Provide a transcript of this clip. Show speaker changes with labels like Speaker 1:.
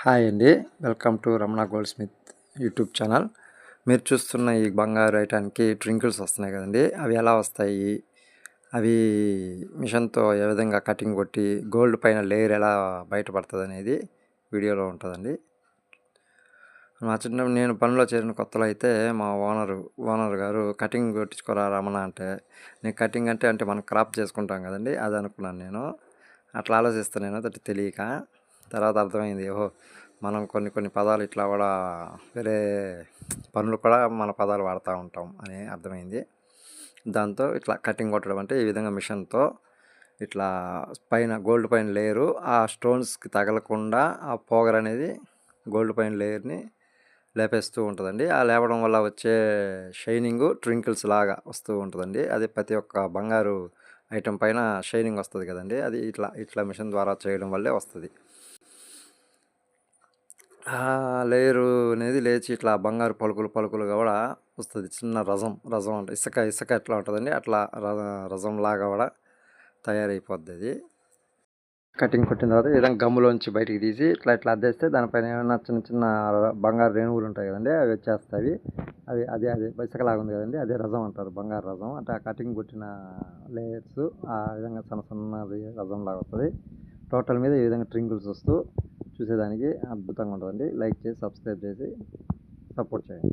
Speaker 1: Hi అండి, welcome to Ramana gold Smith YouTube channel. మీరు చూస్తున్న ఈ బంగారు ఐటానికి ట్రింకిల్స్ వస్తున్నాయి కదండి, అవి ఎలా వస్తాయి, అవి మిషన్తో ఏ విధంగా కటింగ్ కొట్టి గోల్డ్ పైన లేయర్ ఎలా బయటపడుతుంది అనేది వీడియోలో ఉంటుందండి. నేను పనిలో చేరిన కొత్తలో అయితే మా ఓనర్ గారు కటింగ్ కొట్టించుకోరా రమణ అంటే, నేను కటింగ్ అంటే మనం క్రాప్ చేసుకుంటాం కదండి, అది అనుకున్నాను. నేను అట్లా ఆలోచిస్తాను, నేను అది తెలియక. తర్వాత అర్థమైంది, ఓహో మనం కొన్ని పదాలు ఇట్లా కూడా వేరే పనులు కూడా మన పదాలు వాడుతూ ఉంటాం అని అర్థమైంది. దాంతో ఇట్లా కటింగ్ కొట్టడం అంటే ఈ విధంగా మిషన్తో ఇట్లా పైన గోల్డ్ పైన లేయరు ఆ స్టోన్స్కి తగలకుండా ఆ పోగర్ అనేది గోల్డ్ పైన లేయర్ని లేపేస్తూ ఉంటుందండి. ఆ లేపడం వల్ల వచ్చే షైనింగు ట్వింకిల్స్ లాగా వస్తూ ఉంటుందండి. అది ప్రతి ఒక్క బంగారు ఐటెం పైన షైనింగ్ వస్తుంది కదండి, అది ఇట్లా మిషన్ ద్వారా చేయడం వల్లే వస్తుంది. లేయరు అనేది లేచి ఇట్లా బంగారు పలుకులుగా కూడా వస్తుంది. చిన్న రజం అంటే ఇసుక ఎట్లా ఉంటుందండి, అట్లా రజం లాగా కూడా తయారైపోద్ది. అది కటింగ్ కొట్టిన తర్వాత ఈ విధంగా గమ్ములోంచి బయటికి తీసి ఇట్లా అద్దేస్తే దానిపైన ఏమైనా చిన్న బంగారు రేణువులు ఉంటాయి కదండి, అవి వచ్చేస్తాయి. అదే ఇసుకలాగా ఉంది కదండి, అదే రజం అంటారు, బంగారు రజం. అంటే ఆ కటింగ్ కొట్టిన లేయర్స్ ఆ విధంగా చిన్నది రజం లాగా వస్తుంది. టోటల్ మీద ఈ విధంగా ట్రింకిల్స్ వస్తూ చూసేదానికి అద్భుతంగా ఉంటుందండి. లైక్ చేసి సబ్స్క్రైబ్ చేసి సపోర్ట్ చేయండి.